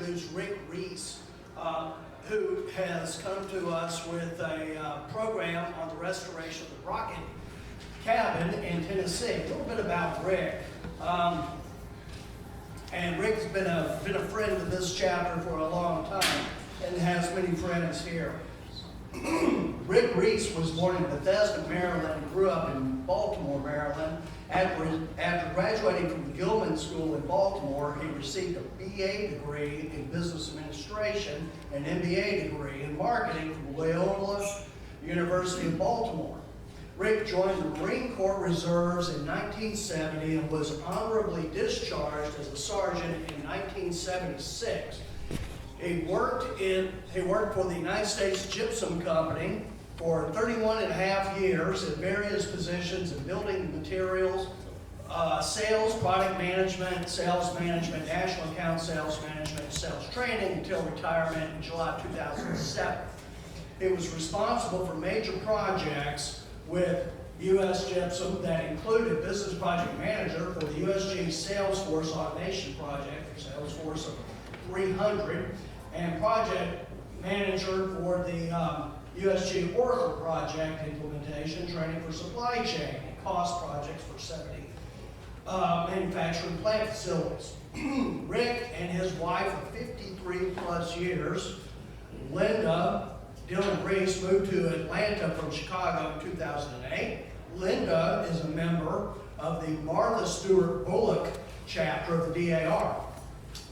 introduce Rick Reese, who has come to us with a program on the restoration of the Brockett cabin in Tennessee. A little bit about Rick. And Rick's been a friend of this chapter for a long time and has many friends here. Rick Reese was born in Bethesda, Maryland, and grew up in Baltimore, Maryland. After graduating from the Gilman School in Baltimore, he received a BA degree in Business Administration and MBA degree in Marketing from Loyola University of Baltimore. Rick joined the Marine Corps Reserves in 1970 and was honorably discharged as a sergeant in 1976. He worked for the United States Gypsum Company for 31 and a half years in various positions in building materials, sales, product management, national account sales management, sales training until retirement in July 2007. He was responsible for major projects with U.S. Gypsum that included business project manager for the USG Salesforce Automation Project, or Salesforce of 300, and project manager for the USG Oracle project implementation, training for supply chain, and cost projects for 70 manufacturing plant facilities. Rick and his wife of 53 plus years, Linda Dylan Reese, moved to Atlanta from Chicago in 2008. Linda is a member of the Martha Stewart Bullock chapter of the DAR.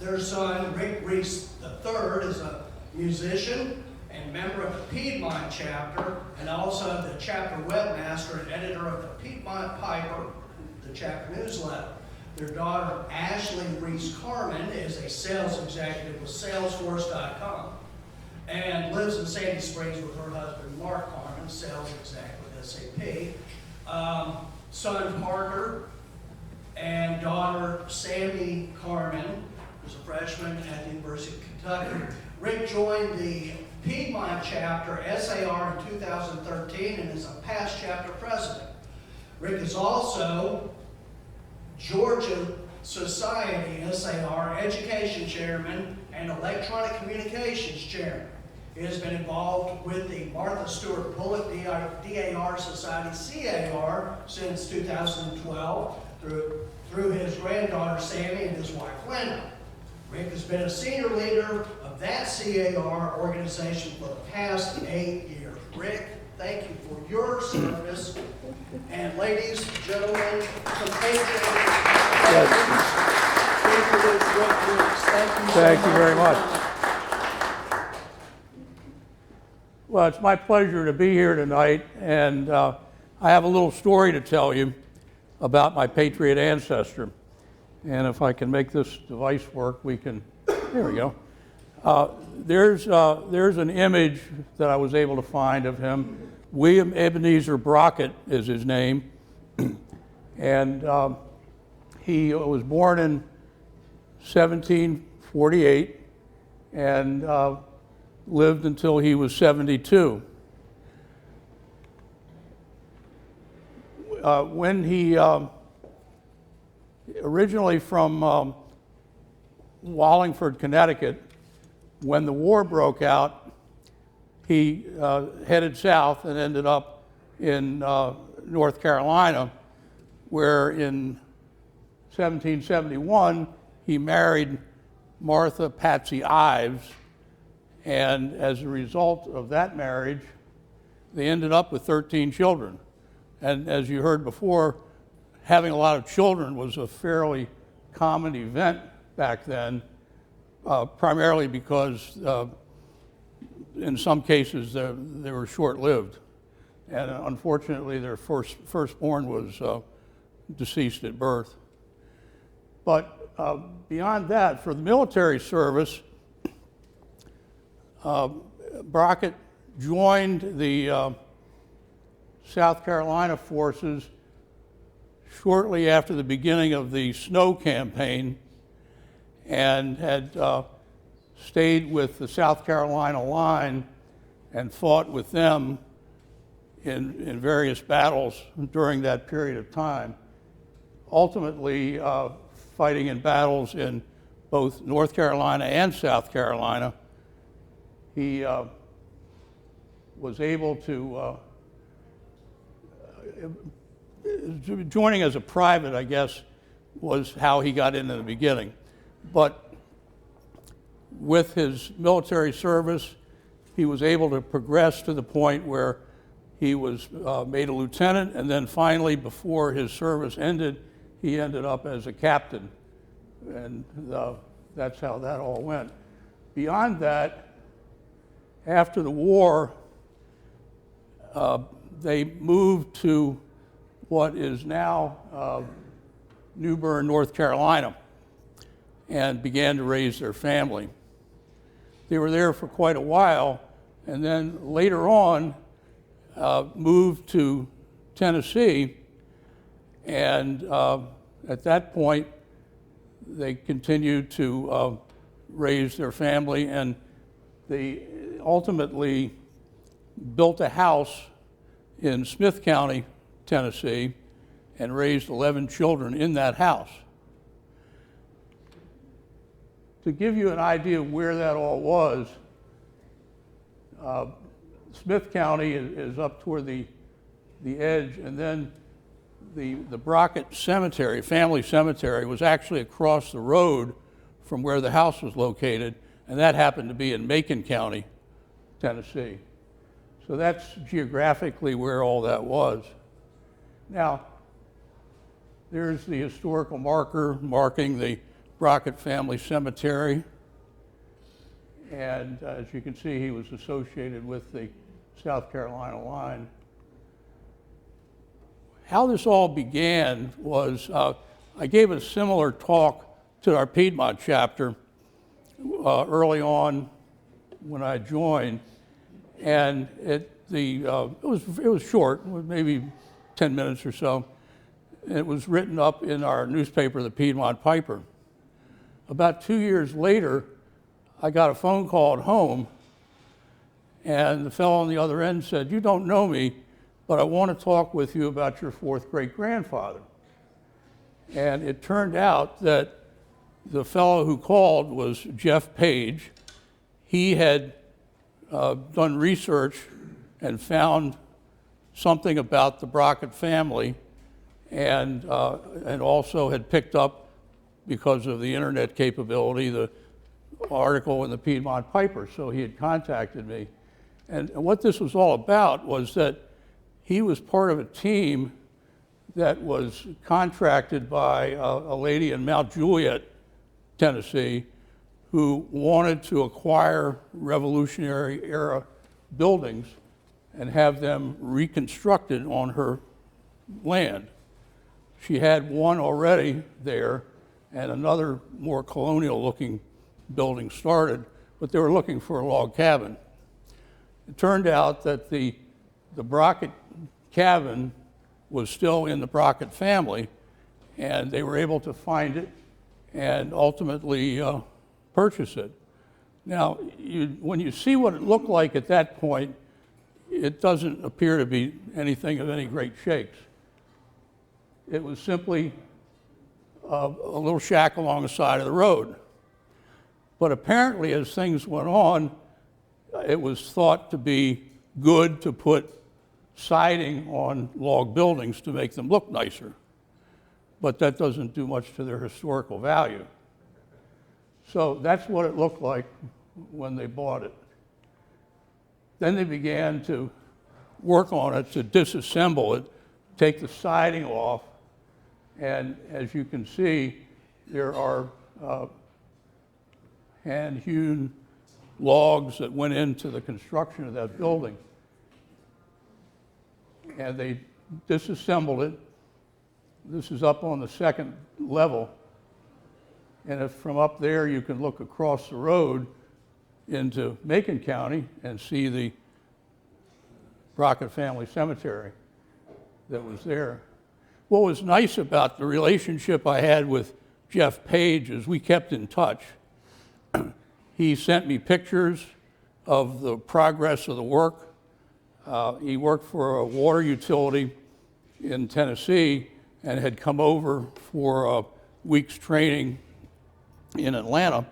Their son, Rick Reese III, is a musician and member of the Piedmont chapter, and also the chapter webmaster and editor of the Piedmont Piper, the chapter newsletter. Their daughter, Ashley Reese Carmen, is a sales executive with Salesforce.com and lives in Sandy Springs with her husband, Mark Carmen, sales executive with SAP. Son, Parker, and daughter, Sammy Carmen, who's a freshman at the University of Kentucky. Rick joined the Piedmont chapter, SAR, in 2013 and is a past chapter president. Rick is also Georgia Society, SAR, education chairman and electronic communications chairman. He has been involved with the Martha Stewart Bullock DAR Society, CAR, since 2012 through his granddaughter Sammy and his wife Linda. Rick has been a senior leader of that CAR organization for the past 8 years. Rick, thank you for your service. And ladies, gentlemen, compatriots, thank you very much. Well, it's my pleasure to be here tonight, and I have a little story to tell you about my Patriot ancestor. And if I can make this device work, we can, there we go. There's an image that I was able to find of him. William Ebenezer Brockett is his name. And he was born in 1748 and lived until he was 72. When he originally from Wallingford, Connecticut, when the war broke out, he headed south and ended up in North Carolina, where in 1771 he married Martha Patsy Ives, and as a result of that marriage, they ended up with 13 children. And as you heard before, having a lot of children was a fairly common event back then, primarily because in some cases they were short-lived. And unfortunately, their firstborn was deceased at birth. But beyond that, for the military service, Brockett joined the South Carolina forces shortly after the beginning of the snow campaign and had stayed with the South Carolina line and fought with them in various battles during that period of time, ultimately fighting in battles in both North Carolina and South Carolina. He was able to, joining as a private, I guess, was how he got in the beginning. But with his military service, he was able to progress to the point where he was made a lieutenant, and then finally, before his service ended, he ended up as a captain. And that's how that all went. Beyond that, after the war, they moved to what is now New Bern, North Carolina, and began to raise their family. They were there for quite a while, and then later on moved to Tennessee, and at that point they continued to raise their family, and they ultimately built a house in Smith County, Tennessee, and raised 11 children in that house. To give you an idea of where that all was, Smith County is up toward the edge, and then the Brockett Cemetery, family cemetery, was actually across the road from where the house was located, and that happened to be in Macon County, Tennessee. So that's geographically where all that was. Now, there's the historical marker marking the Brockett family cemetery. And as you can see, he was associated with the South Carolina line. How this all began was I gave a similar talk to our Piedmont chapter early on when I joined, and it was short, maybe 10 minutes or so. It was written up in our newspaper, the Piedmont Piper. About 2 years later, I got a phone call at home, and the fellow on the other end said, "You don't know me, but I want to talk with you about your fourth great-grandfather." And it turned out that the fellow who called was Jeff Page. He had done research and found something about the Brockett family, and also had picked up, because of the internet capability, the article in the Piedmont Piper. So he had contacted me. And what this was all about was that he was part of a team that was contracted by a lady in Mount Juliet, Tennessee, who wanted to acquire Revolutionary era buildings and have them reconstructed on her land. She had one already there, and another more colonial-looking building started, but they were looking for a log cabin. It turned out that the Brockett cabin was still in the Brockett family, and they were able to find it and ultimately purchase it. Now, when you see what it looked like at that point, it doesn't appear to be anything of any great shakes. It was simply a little shack along the side of the road. But apparently, as things went on, it was thought to be good to put siding on log buildings to make them look nicer. But that doesn't do much to their historical value. So that's what it looked like when they bought it. Then they began to work on it, to disassemble it, take the siding off, and as you can see, there are hand-hewn logs that went into the construction of that building. And they disassembled it. This is up on the second level. And if from up there you can look across the road into Macon County and see the Brockett family cemetery that was there. What was nice about the relationship I had with Jeff Page is we kept in touch. He sent me pictures of the progress of the work. He worked for a water utility in Tennessee and had come over for a week's training in Atlanta,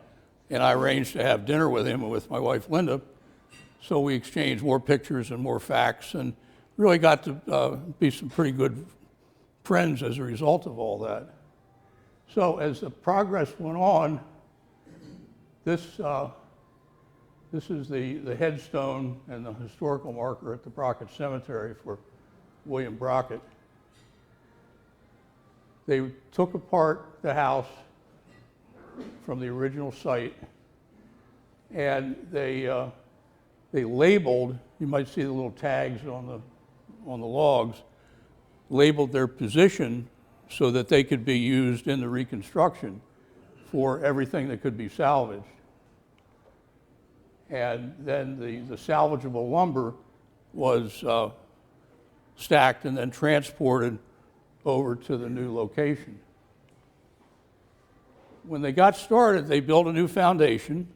and I arranged to have dinner with him and with my wife Linda. So we exchanged more pictures and more facts, and really got to be some pretty good friends as a result of all that. So as the progress went on, this is the headstone and the historical marker at the Brockett Cemetery for William Brockett. They took apart the house from the original site, and they labeled, you might see the little tags on the logs, labeled their position so that they could be used in the reconstruction for everything that could be salvaged. And then the salvageable lumber was stacked and then transported over to the new location. When they got started, they built a new foundation,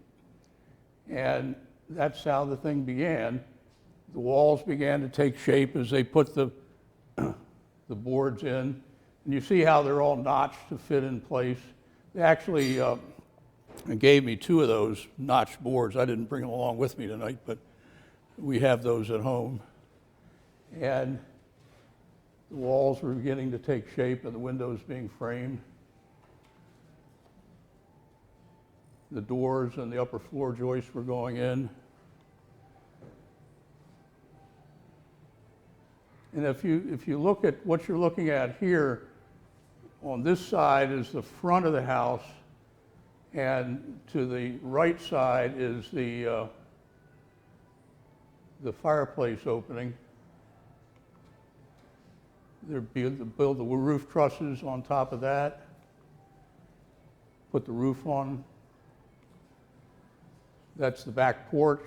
and that's how the thing began. The walls began to take shape as they put the boards in. And you see how they're all notched to fit in place. They actually gave me 2 of those notched boards. I didn't bring them along with me tonight, but we have those at home. And the walls were beginning to take shape and the windows being framed. The doors and the upper floor joists were going in. And if you look at what you're looking at here, on this side is the front of the house, and to the right side is the fireplace opening. They build the roof trusses on top of that, put the roof on. That's the back porch.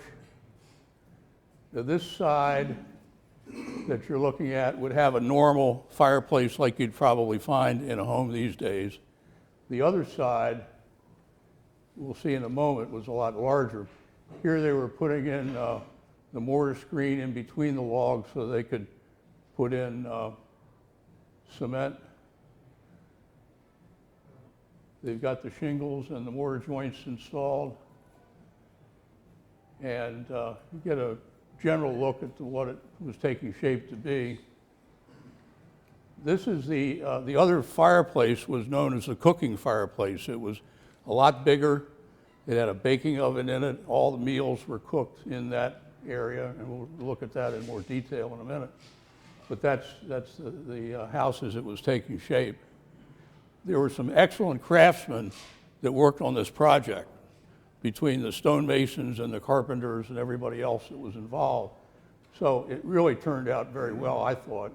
Now this side that you're looking at would have a normal fireplace like you'd probably find in a home these days. The other side, we'll see in a moment, was a lot larger. Here they were putting in the mortar screen in between the logs so they could put in cement. They've got the shingles and the mortar joints installed. And you get a general look at what it was taking shape to be. This is the other fireplace was known as the cooking fireplace. It was a lot bigger. It had a baking oven in it. All the meals were cooked in that area, and we'll look at that in more detail in a minute. But that's the house as it was taking shape. There were some excellent craftsmen that worked on this project, between the stonemasons and the carpenters and everybody else that was involved. So it really turned out very well, I thought.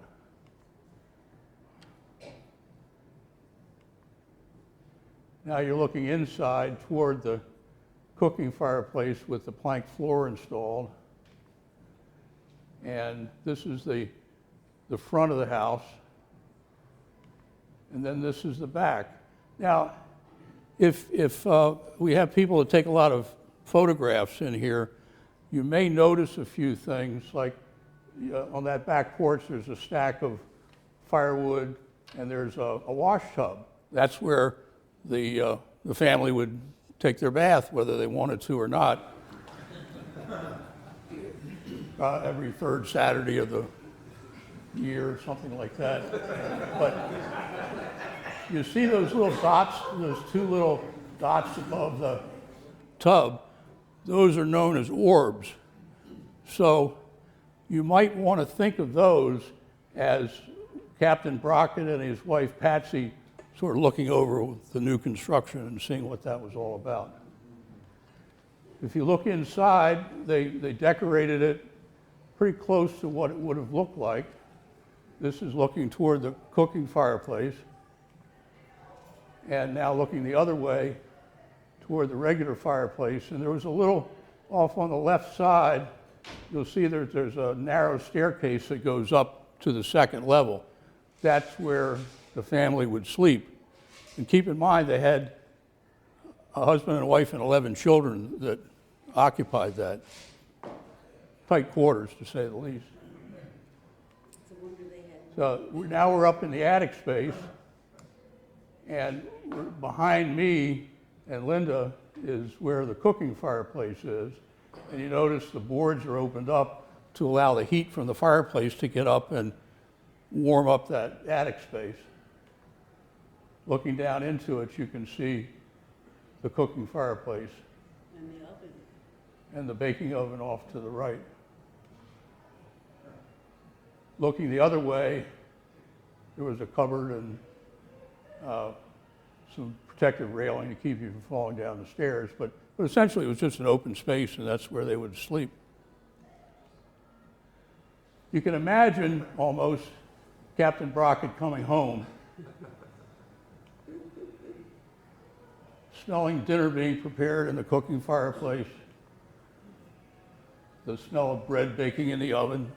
Now you're looking inside toward the cooking fireplace with the plank floor installed. And this is the front of the house. And then this is the back. Now, if we have people that take a lot of photographs in here, you may notice a few things, like on that back porch there's a stack of firewood and there's a wash tub. That's where the family would take their bath, whether they wanted to or not, every 3rd Saturday of the year or something like that. But you see those little dots, those 2 little dots above the tub, those are known as orbs. So you might want to think of those as Captain Brockett and his wife Patsy sort of looking over the new construction and seeing what that was all about. If you look inside, they decorated it pretty close to what it would have looked like. This is looking toward the cooking fireplace. And now looking the other way toward the regular fireplace. And there was a little off on the left side, you'll see there's a narrow staircase that goes up to the 2nd level. That's where the family would sleep. And keep in mind, they had a husband and a wife and 11 children that occupied that. Tight quarters, to say the least. So now we're up in the attic space. And behind me and Linda is where the cooking fireplace is. And you notice the boards are opened up to allow the heat from the fireplace to get up and warm up that attic space. Looking down into it, you can see the cooking fireplace. And the oven. And the baking oven off to the right. Looking the other way, there was a cupboard and some protective railing to keep you from falling down the stairs, but essentially it was just an open space, and that's where they would sleep. You can imagine almost Captain Brockett coming home, smelling dinner being prepared in the cooking fireplace, the smell of bread baking in the oven,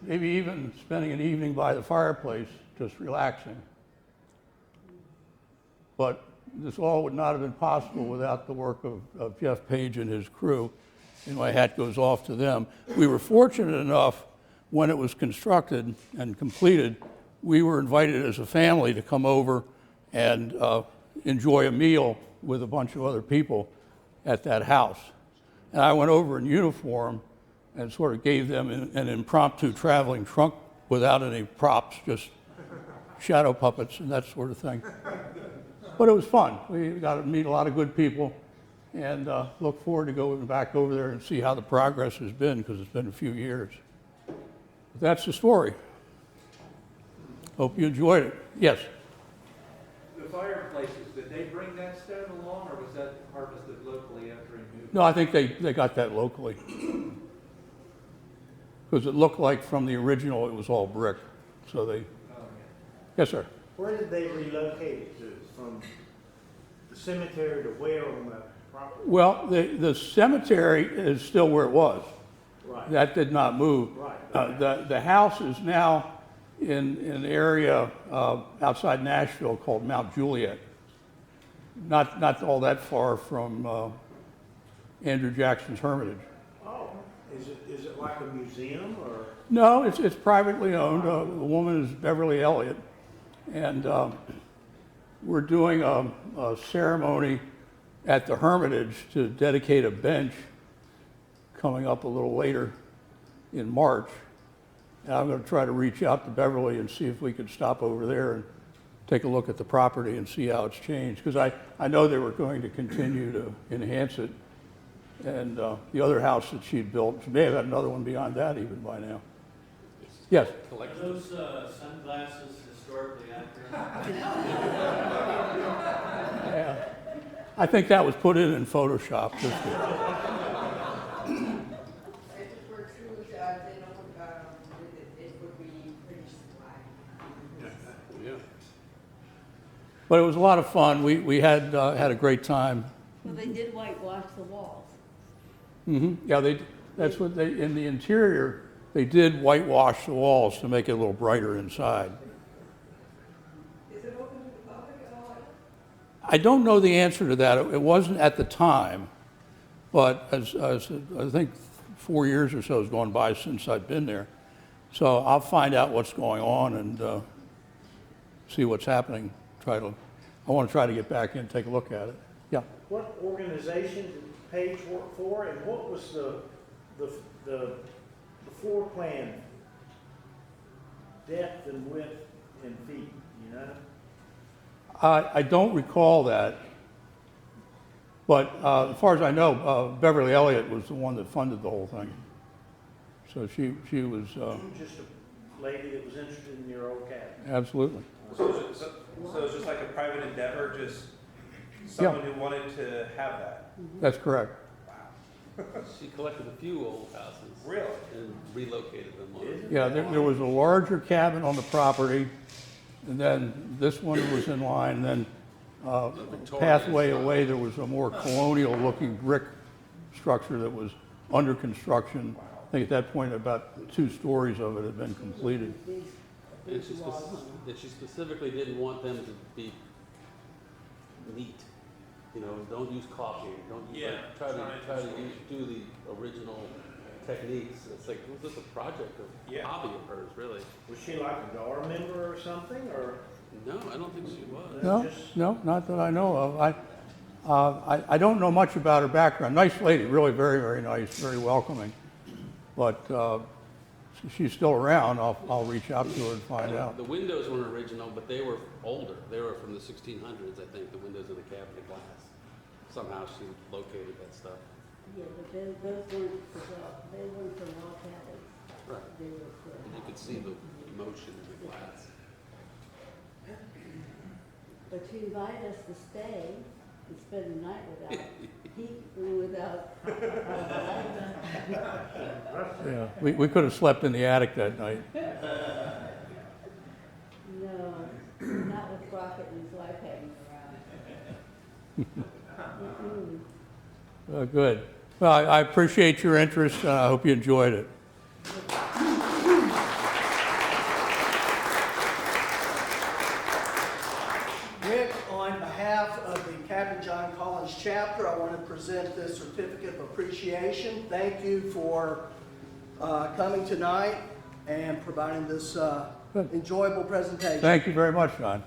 maybe even spending an evening by the fireplace just relaxing. But this all would not have been possible without the work of Jeff Page and his crew, and my hat goes off to them. We were fortunate enough when it was constructed and completed, we were invited as a family to come over and enjoy a meal with a bunch of other people at that house. And I went over in uniform and sort of gave them an impromptu traveling trunk without any props, just shadow puppets and that sort of thing. But it was fun. We got to meet a lot of good people, and look forward to going back over there and see how the progress has been, because it's been a few years. But that's the story. Hope you enjoyed it. Yes? The fireplaces, did they bring that stone along, or was that harvested locally after he moved? No, I think they got that locally. Because it looked like from the original it was all brick. So they, yes, sir. Where did they relocate it to? From the cemetery to where on the property? Well, the cemetery is still where it was. Right. That did not move. Right. The house is now in an area outside Nashville called Mount Juliet. Not all that far from Andrew Jackson's Hermitage. Oh, is it like a museum or? No, it's privately owned. The woman is Beverly Elliott, and we're doing a ceremony at the Hermitage to dedicate a bench coming up a little later in March. And I'm going to try to reach out to Beverly and see if we could stop over there and take a look at the property and see how it's changed. Because I know they were going to continue to enhance it. And the other house that she'd built, she may have had another one beyond that even by now. Yes? Are those sunglasses historically accurate? Yeah. I think that was put in Photoshop. Just to, If it were true, they know it would be pretty swag. Yeah. but it was a lot of fun. We had a great time. Well, they did whitewash the walls. Yeah, that's what in the interior, they did whitewash the walls to make it a little brighter inside. Is it open to the public at all? I don't know the answer to that. It wasn't at the time, but as I think 4 years or so has gone by since I've been there. So I'll find out what's going on and see what's happening. I want to try to get back in and take a look at it. Yeah. What organization did Page work for, and what was the floor plan depth and width in feet, you know? I don't recall that, but as far as I know, Beverly Elliott was the one that funded the whole thing. So she was Just a lady that was interested in your old cabin. absolutely. So it's just like a private endeavor, just someone who wanted to have that? That's correct. She collected a few old houses. Really? And relocated them on. Yeah, there was a larger cabin on the property, and then this one was in line, and then pathway away, there was a more colonial-looking brick structure that was under construction. I think at that point, about 2 stories of it had been completed. And she specifically didn't want them to be neat. You know, don't use caulking, don't use, try to do the original techniques. It's like, it was just a project of hobby of hers, really. Was she like a GAR member or something, or? No, I don't think she was. No, no, not that I know of. I don't know much about her background. Nice lady, really very, very nice, very welcoming. But she's still around. I'll reach out to her and find out. The windows weren't original, but they were older. They were from the 1600s, I think, the windows in the cabinet glass. Somehow she located that stuff. Yeah, but those weren't for they weren't for wall cabins. Right. They were for. And you could see the motion in the glass. But she invited us to stay and spend the night without heat, without. Yeah, we could have slept in the attic that night. No, not with Brockett and his wife hanging around. Good. Well, I appreciate your interest, and I hope you enjoyed it. Rick, on behalf of the Captain John Collins chapter, I want to present this certificate of appreciation. Thank you for coming tonight and providing this enjoyable presentation. Thank you very much, John.